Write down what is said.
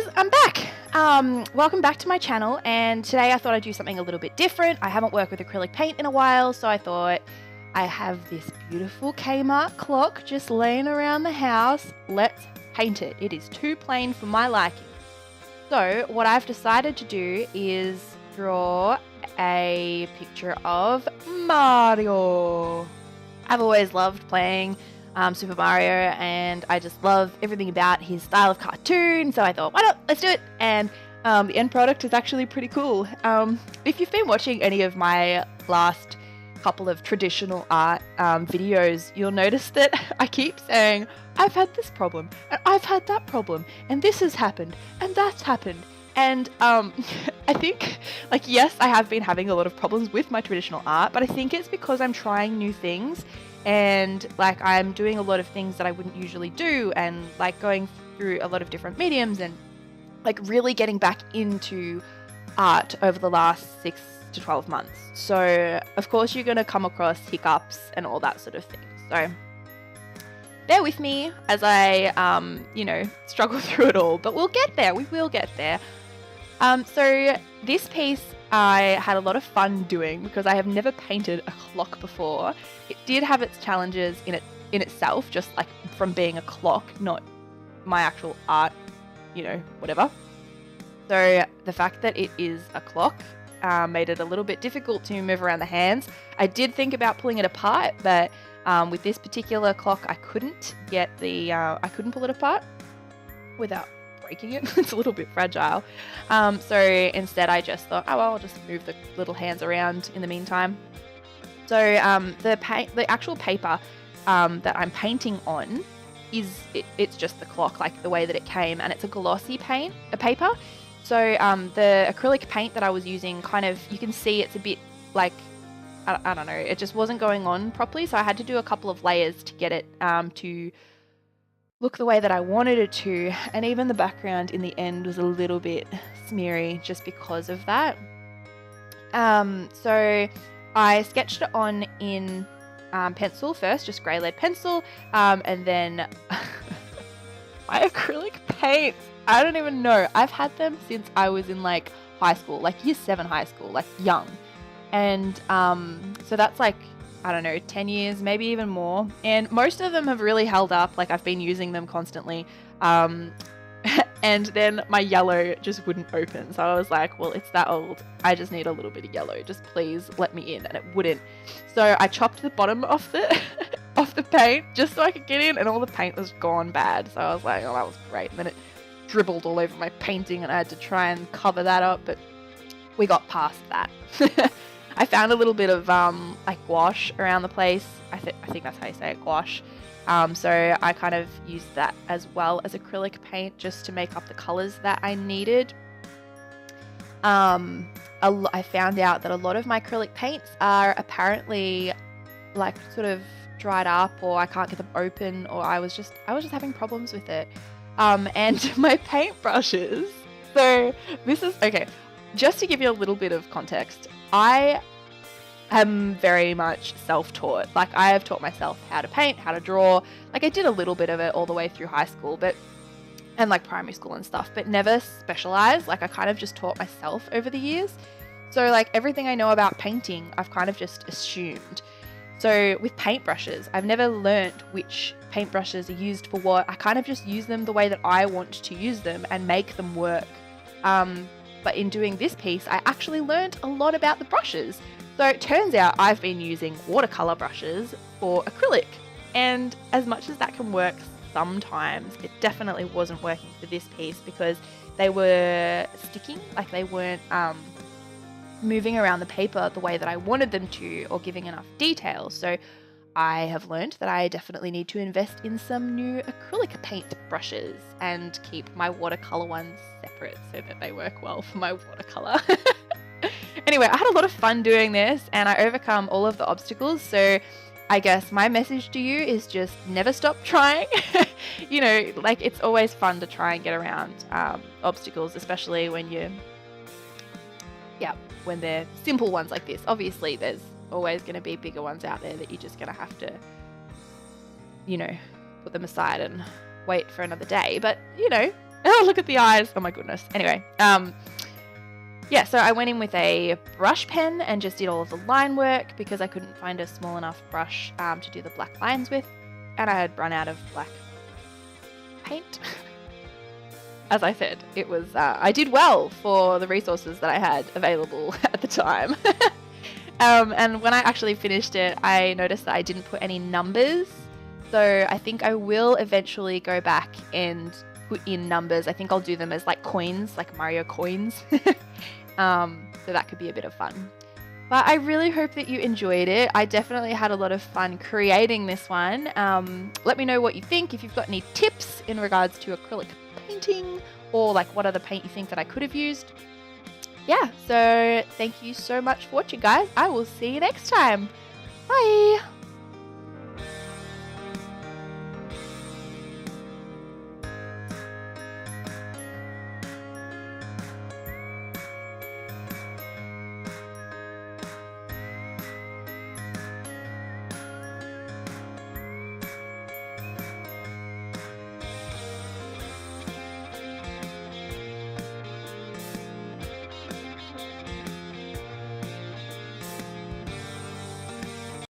guys, I'm back. Welcome back to my channel, and today I thought I'd do something a little bit different. I haven't worked with acrylic paint in a while, so I thought I have this beautiful Kmart clock just laying around the house. Let's paint it. It is too plain for my liking. So what I've decided to do is draw a picture of Mario. I've always loved playing Super Mario, and I just love everything about his style of cartoon, so I thought, why not, let's do it. And the end product is actually pretty cool. If you've been watching any of my last couple of traditional art videos, you'll notice that I keep saying, I've had this problem, and I've had that problem, and this has happened, and that's happened. And I think, like, yes, I have been having a lot of problems with my traditional art, but I think it's because I'm trying new things, and like I'm doing a lot of things that I wouldn't usually do, and like going through a lot of different mediums, and like really getting back into art over the last 6 to 12 months. So of course you're going to come across hiccups and all that sort of thing. So bear with me as I, struggle through it all, but we'll get there. We will get there. So this piece I had a lot of fun doing because I have never painted a clock before. It did have its challenges in itself, just like from being a clock, not my actual art, whatever. So the fact that it is a clock made it a little bit difficult to move around the hands. I did think about pulling it apart, but with this particular clock, I couldn't get I couldn't pull it apart without breaking it. It's a little bit fragile. So instead I just thought, oh well, I'll just move the little hands around in the meantime. So the actual paper that I'm painting on it's just the clock, like the way that it came, and it's a glossy paper. So the acrylic paint that I was using, kind of, you can see it's a bit like, I don't know, it just wasn't going on properly, so I had to do a couple of layers to get it to look the way that I wanted it to, and even the background in the end was a little bit smeary just because of that. So I sketched it on in pencil first, just grey lead pencil, and then my acrylic paints, I don't even know, I've had them since I was in like high school, like year 7 high school, like young, and so that's like, I don't know, 10 years, maybe even more. And most of them have really held up. Like, I've been using them constantly. And then my yellow just wouldn't open. So I was like, well, it's that old. I just need a little bit of yellow. Just please let me in. And it wouldn't. So I chopped the bottom off the paint just so I could get in, and all the paint was gone bad. So I was like, oh, that was great. And then it dribbled all over my painting, and I had to try and cover that up. But we got past that. I found a little bit of like gouache around the place. I think that's how you say it, gouache. So I kind of used that as well as acrylic paint just to make up the colors that I needed. I found out that a lot of my acrylic paints are apparently like sort of dried up, or I can't get them open, or I was just having problems with it. And my paintbrushes. So this is okay. Just to give you a little bit of context, I am very much self-taught. Like, I have taught myself how to paint, how to draw. Like, I did a little bit of it all the way through high school, and like primary school and stuff, but never specialized. Like, I kind of just taught myself over the years. So like everything I know about painting, I've kind of just assumed. So with paintbrushes, I've never learnt which paintbrushes are used for what. I kind of just use them the way that I want to use them and make them work. But in doing this piece, I actually learned a lot about the brushes. So it turns out I've been using watercolor brushes for acrylic. And as much as that can work sometimes, it definitely wasn't working for this piece because they were sticking, like they weren't moving around the paper the way that I wanted them to, or giving enough detail. So I have learned that I definitely need to invest in some new acrylic paint brushes and keep my watercolor ones separate so that they work well for my watercolor. Anyway, I had a lot of fun doing this, and I overcome all of the obstacles. So I guess my message to you is just never stop trying. Like, it's always fun to try and get around obstacles, especially when when they're simple ones like this. Obviously, there's always going to be bigger ones out there that you're just going to have to, put them aside and wait for another day. But, Oh, look at the eyes. Oh my goodness. Anyway, yeah, so I went in with a brush pen and just did all of the line work because I couldn't find a small enough brush to do the black lines with, and I had run out of black paint. As I said, it was I did well for the resources that I had available at the time. And when I actually finished it, I noticed that I didn't put any numbers. So I think I will eventually go back and put in numbers. I think I'll do them as like coins, like Mario coins. So that could be a bit of fun. But I really hope that you enjoyed it. I definitely had a lot of fun creating this one. Let me know what you think. If you've got any tips in regards to acrylic painting, or like what other paint you think that I could have used. Yeah, so thank you so much for watching, guys. I will see you next time. Bye.